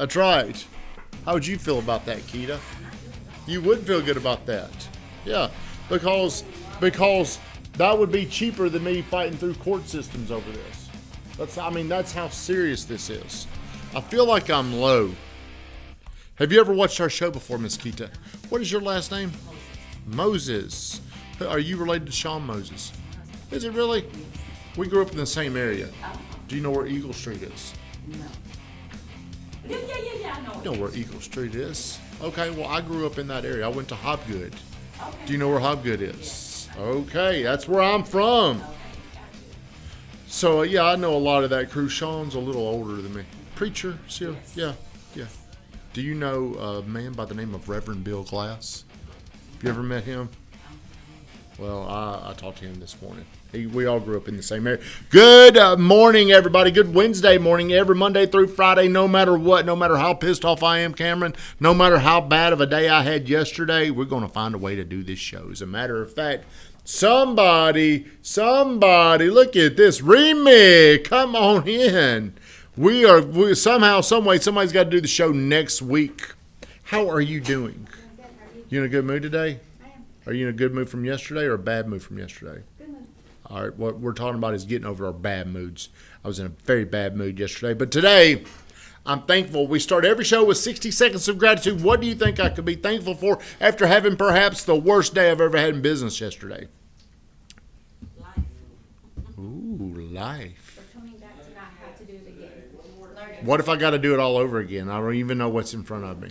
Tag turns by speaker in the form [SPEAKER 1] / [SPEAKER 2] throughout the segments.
[SPEAKER 1] That's right. How would you feel about that, Keita? You would feel good about that. Yeah, because that would be cheaper than me fighting through court systems over this. That's how serious this is. I feel like I'm low. Have you ever watched our show before, Miss Keita? What is your last name? Moses. Are you related to Sean Moses? Is it really? We grew up in the same area. Do you know where Eagle Street is?
[SPEAKER 2] No. Yeah, I know.
[SPEAKER 1] You know where Eagle Street is. Okay, well, I grew up in that area. I went to Hobgood.
[SPEAKER 2] Okay.
[SPEAKER 1] Do you know where Hobgood is? Okay, that's where I'm from.
[SPEAKER 2] Okay, gotcha.
[SPEAKER 1] So, yeah, I know a lot of that crew. Sean's a little older than me. Preacher, still?
[SPEAKER 2] Yes.
[SPEAKER 1] Yeah. Do you know a man by the name of Reverend Bill Glass? Have you ever met him? Well, I talked to him this morning. We all grew up in the same area. Good morning, everybody. Good Wednesday morning, every Monday through Friday, no matter what, no matter how pissed off I am, Cameron, no matter how bad of a day I had yesterday, we're going to find a way to do this show. As a matter of fact, somebody, look at this. Remy, come on in. We somehow, some way, somebody's got to do the show next week. How are you doing? You in a good mood today?
[SPEAKER 3] I am.
[SPEAKER 1] Are you in a good mood from yesterday or a bad mood from yesterday?
[SPEAKER 3] Good mood.
[SPEAKER 1] All right, what we're talking about is getting over our bad moods. I was in a very bad mood yesterday, but today I'm thankful. We start every show with 60 seconds of gratitude. What do you think I could be thankful for after having perhaps the worst day I've ever had in business yesterday?
[SPEAKER 3] Life.
[SPEAKER 1] Ooh, life.
[SPEAKER 3] For coming back to not have to do it again. Learning.
[SPEAKER 1] What if I got to do it all over again? I don't even know what's in front of me.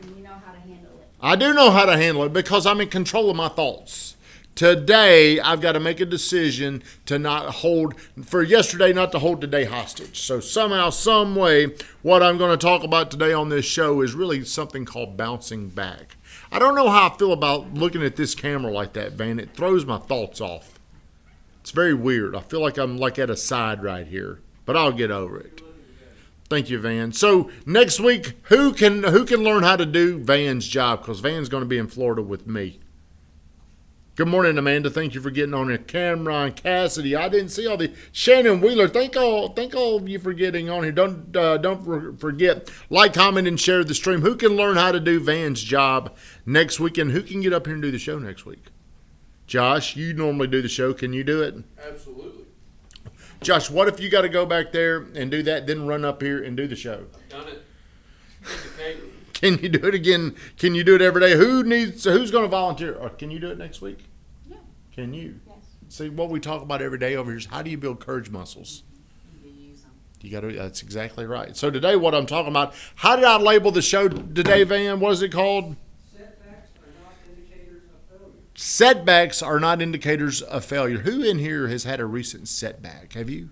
[SPEAKER 3] And you know how to handle it.
[SPEAKER 1] I do know how to handle it because I'm in control of my thoughts. Today, I've got to make a decision to not to hold today hostage. So somehow, some way, what I'm going to talk about today on this show is really something called bouncing back. I don't know how I feel about looking at this camera like that, Van. It throws my thoughts off. It's very weird. I feel like I'm like at a side right here, but I'll get over it. Thank you, Van. So next week, who can learn how to do Van's job? Because Van's going to be in Florida with me. Good morning, Amanda. Thank you for getting on the camera. And Cassidy, I didn't see all the Shannon Wheeler. Thank all of you for getting on here. Don't forget, like, comment, and share the stream. Who can learn how to do Van's job next week, and who can get up here and do the show next week? Josh, you normally do the show. Can you do it?
[SPEAKER 4] Absolutely.
[SPEAKER 1] Josh, what if you got to go back there and do that, then run up here and do the show?
[SPEAKER 4] I've done it. Indicator.
[SPEAKER 1] Can you do it again? Can you do it every day? Who's going to volunteer? Or can you do it next week?
[SPEAKER 3] Yeah.
[SPEAKER 1] Can you?
[SPEAKER 3] Yes.
[SPEAKER 1] See, what we talk about every day over here is how do you build courage muscles?
[SPEAKER 3] You use them.
[SPEAKER 1] You got to. That's exactly right. So today, what I'm talking about, how did I label the show today, Van? What is it called?
[SPEAKER 4] Setbacks are not
[SPEAKER 1] Setbacks are not indicators
[SPEAKER 4] indicators of failure.
[SPEAKER 1] of failure. Who in here has had a recent setback? Have you?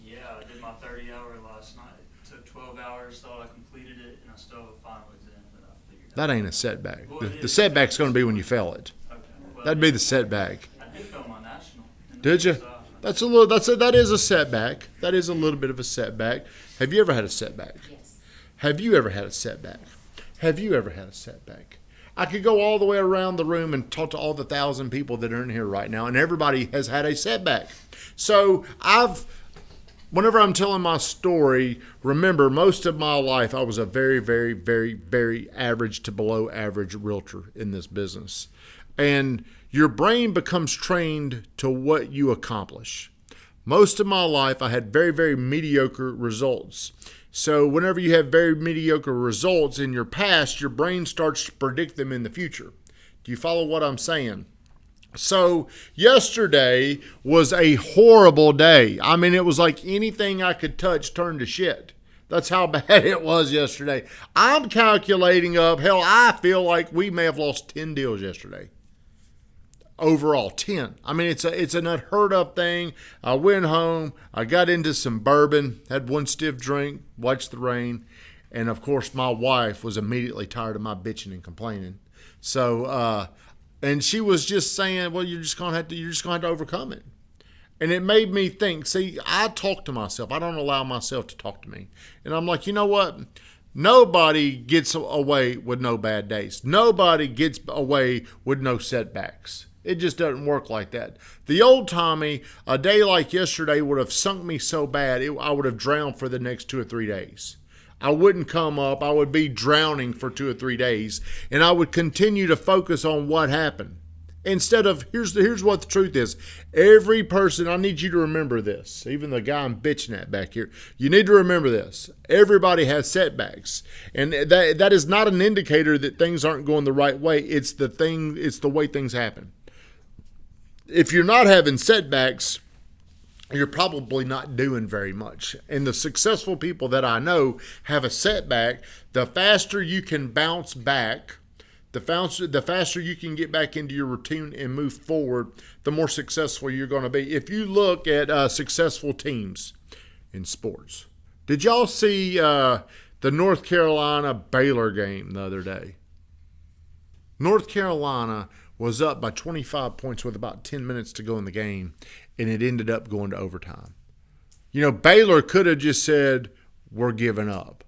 [SPEAKER 5] Yeah, I did my 30-hour last night. It took 12 hours, thought I completed it, and I still have a final exam that I figured out.
[SPEAKER 1] That ain't a setback.
[SPEAKER 5] Well,
[SPEAKER 1] The setback's going to be when you fail it.
[SPEAKER 5] Okay. Well,
[SPEAKER 1] That'd be the setback.
[SPEAKER 5] I did fail my national.
[SPEAKER 1] Did you? That is a setback. That is a little bit of a setback. Have you ever had a setback?
[SPEAKER 3] Yes.
[SPEAKER 1] Have you ever had a setback? Have you ever had a setback? I could go all the way around the room and talk to all the 1,000 people that are in here right now, and everybody has had a setback. So whenever I'm telling my story, remember, most of my life I was a very, very, very, very average to below average realtor in this business. And your brain becomes trained to what you accomplish. Most of my life I had very, very mediocre results. So whenever you have very mediocre results in your past, your brain starts to predict them in the future. Do you follow what I'm saying? So yesterday was a horrible day. I mean, it was like anything I could touch turned to shit. That's how bad it was yesterday. I'm calculating I feel like we may have lost 10 deals yesterday. Overall, 10. I mean, it's an unheard of thing. I went home. I got into some bourbon, had one stiff drink, watched the rain, and of course, my wife was immediately tired of my bitching and complaining. So, and she was just saying, "Well, you're just gonna have to overcome it." And it made me think. See, I talk to myself. I don't allow myself to talk to me. And I'm like, you know what? Nobody gets away with no bad days. Nobody gets away with no setbacks. It just doesn't work like that. The old Tommy, a day like yesterday would have sunk me so bad, I would have drowned for the next 2 or 3 days. I wouldn't come up. I would be drowning for 2 or 3 days, and I would continue to focus on what happened. Instead of, here's what the truth is. Every person, I need you to remember this. Even the guy I'm bitching at back here. You need to remember this. Everybody has setbacks. And that is not an indicator that things aren't going the right way. It's the way things happen. If you're not having setbacks, you're probably not doing very much. And the successful people that I know have a setback. The faster you can bounce back, the faster you can get back into your routine and move forward, the more successful you're going to be. If you look at successful teams in sports, did y'all see the North Carolina Baylor game the other day? North Carolina was up by 25 points with about 10 minutes to go in the game, and it ended up going to overtime. You know, Baylor could have just said, we're giving up.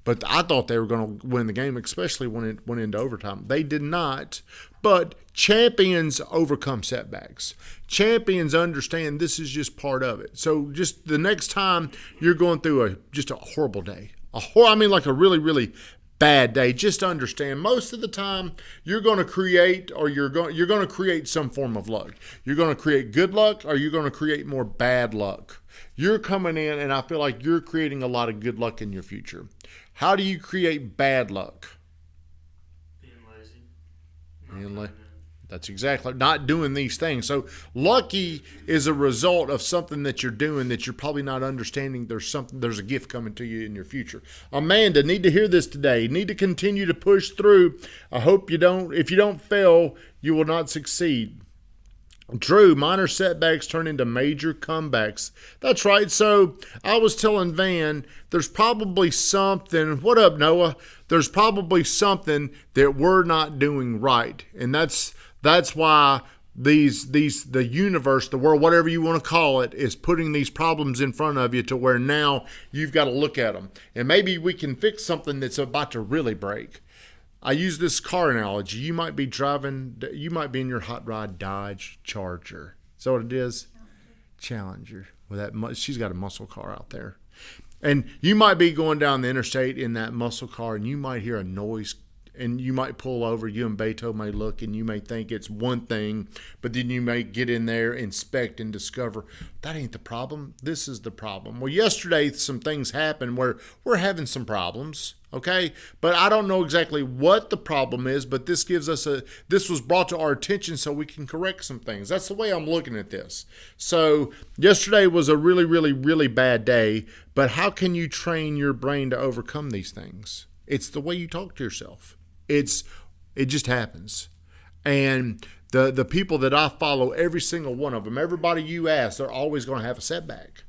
[SPEAKER 1] But I thought they were going to win the game, especially when it went into overtime. They did not. But champions overcome setbacks. Champions understand this is just part of it. So just the next time you're going through just a horrible day, like a really, really bad day, just understand most of the time you're going to create some form of luck. You're going to create good luck, or you're going to create more bad luck. You're coming in, and I feel like you're creating a lot of good luck in your future. How do you create bad luck? Being lazy. That's exactly, not doing these things. So lucky is a result of something that you're doing that you're probably not understanding. There's a gift coming to you in your future. Amanda, need to hear this today. Need to continue to push through. I hope if you don't fail, you will not succeed. Drew, minor setbacks turn into major comebacks. That's right. So I was telling Van, there's probably something. What up, Noah? There's probably something that we're not doing right, and that's why the universe, the world, whatever you want to call it, is putting these problems in front of you to where now you've got to look at them, and maybe we can fix something that's about to really break. I use this car analogy. You might be in your hot rod Dodge Charger. Is that what it is? Challenger. She's got a muscle car out there. And you might be going down the interstate in that muscle car, and you might hear a noise, and you might pull over. You and Beto may look, and you may think it's one thing, but then you may get in there, inspect, and discover that ain't the problem. This is the problem. Well, yesterday some things happened where we're having some problems. Okay, but I don't know exactly what the problem is, but this was brought to our attention so we can correct some things. That's the way I'm looking at this. So yesterday was a really, really, really bad day, but how can you train your brain to overcome these things? It's the way you talk to yourself. It just happens. And the people that I follow, every single one of them, everybody you ask, they're always going to have a setback.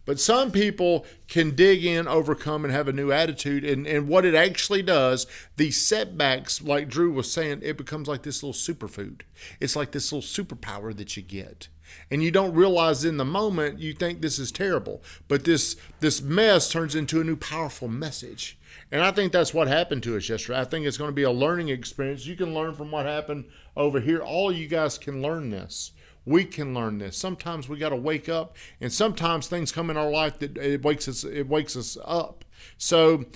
[SPEAKER 1] But some people can dig in, overcome, and have a new attitude. And what it actually does, these setbacks, like Drew was saying, it becomes like this little superfood. It's like this little superpower that you get. And you don't realize in the moment, you think this is terrible. But this mess turns into a new powerful message. And I think that's what happened to us yesterday. I think it's going to be a learning experience. You can learn from what happened over here. All you guys can learn this. We can learn this. Sometimes we got to wake up, and sometimes things come in our life that it wakes us up. So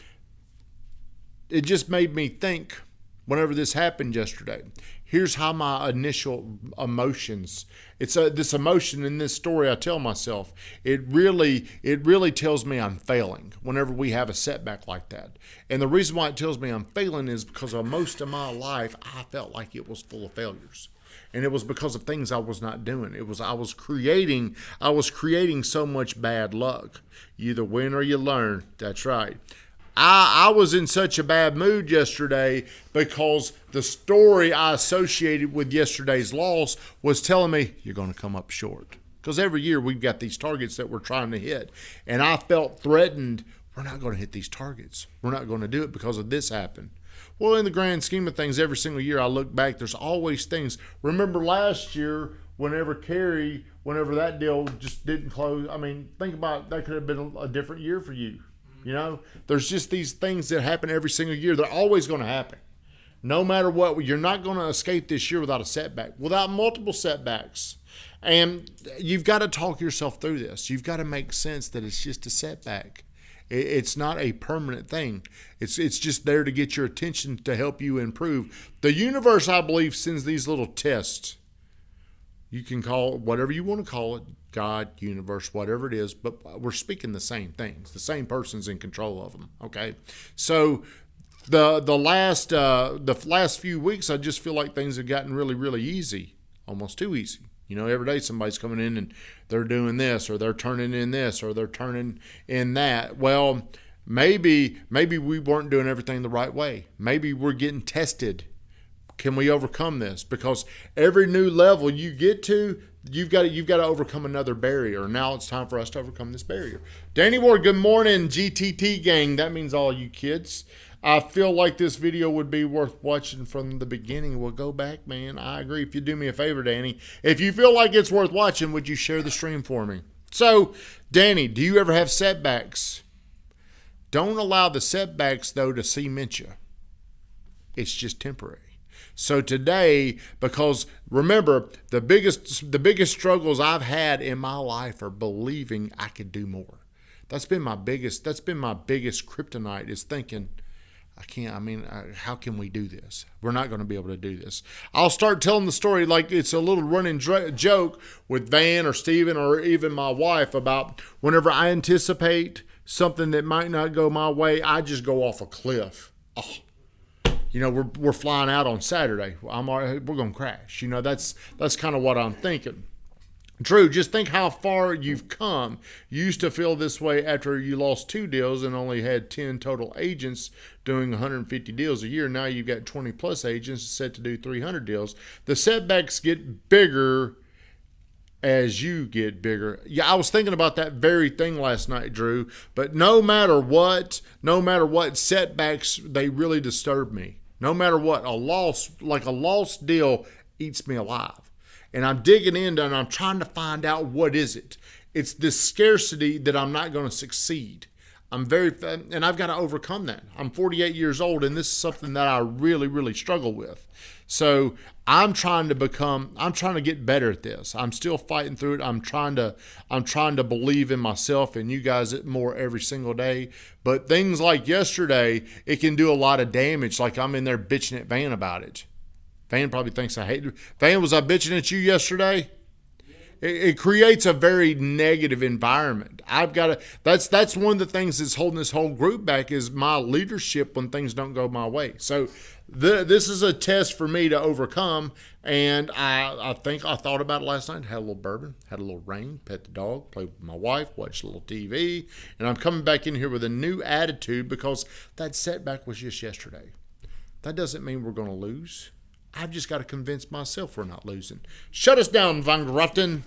[SPEAKER 1] it just made me think whenever this happened yesterday. Here's how my initial emotions. It's this emotion in this story I tell myself. It really tells me I'm failing whenever we have a setback like that. And the reason why it tells me I'm failing is because of most of my life I felt like it was full of failures. And it was because of things I was not doing. I was creating so much bad luck. You either win or you learn. That's right. I was in such a bad mood yesterday because the story I associated with yesterday's loss was telling me you're going to come up short. Because every year we've got these targets that we're trying to hit. And I felt threatened. We're not going to hit these targets. We're not going to do it because of this happened. Well, in the grand scheme of things, every single year I look back, there's always things. Remember last year, whenever that deal just didn't close, I mean, think about it, that could have been a different year for you. You know, there's just these things that happen every single year. They're always going to happen. No matter what, you're not going to escape this year without a setback, without multiple setbacks. And you've got to talk yourself through this. You've got to make sense that it's just a setback. It's not a permanent thing. It's just there to get your attention to help you improve. The universe, I believe, sends these little tests. You can call it whatever you want to call it, God, universe, whatever it is, but we're speaking the same things. The same person's in control of them, okay? So the last few weeks, I just feel like things have gotten really, really easy, almost too easy. You know, every day somebody's coming in and they're doing this, or they're turning in this, or they're turning in that. Well, maybe we weren't doing everything the right way. Maybe we're getting tested. Can we overcome this? Because every new level you get to, you've got to overcome another barrier. Now it's time for us to overcome this barrier. Danny Ward, good morning, GTT gang. That means all you kids. I feel like this video would be worth watching from the beginning. We'll go back, man. I agree. If you do me a favor, Danny, if you feel like it's worth watching, would you share the stream for me? So, Danny, do you ever have setbacks? Don't allow the setbacks, though, to cement you. It's just temporary. So today, because remember, the biggest struggles I've had in my life are believing I could do more. That's been my biggest kryptonite, is thinking, how can we do this? We're not going to be able to do this. I'll start telling the story like it's a little running joke with Van or Steven or even my wife about whenever I anticipate something that might not go my way, I just go off a cliff. Oh. You know, we're flying out on Saturday. We're going to crash. You know, that's kind of what I'm thinking. Drew, just think how far you've come. You used to feel this way after you lost 2 deals and only had 10 total agents doing 150 deals a year. Now you've got 20 plus agents set to do 300 deals. The setbacks get bigger as you get bigger. Yeah, I was thinking about that very thing last night, Drew. But no matter what setbacks, they really disturb me. No matter what, a lost deal eats me alive. And I'm digging into and I'm trying to find out what is it. It's this scarcity that I'm not going to succeed. And I've got to overcome that. I'm 48 years old, and this is something that I really, really struggle with. So I'm trying to get better at this. I'm still fighting through it. I'm trying to believe in myself and you guys more every single day. But things like yesterday, it can do a lot of damage. Like I'm in there bitching at Van about it. Van probably thinks I hate it. Van, was I bitching at you yesterday? It creates a very negative environment. That's one of the things that's holding this whole group back is my leadership when things don't go my way. So this is a test for me to overcome. And I think I thought about it last night, had a little bourbon, had a little rain, pet the dog, played with my wife, watched a little TV. And I'm coming back in here with a new attitude because that setback was just yesterday. That doesn't mean we're going to lose. I've just got to convince myself we're not losing. Shut us down, Van Grafton.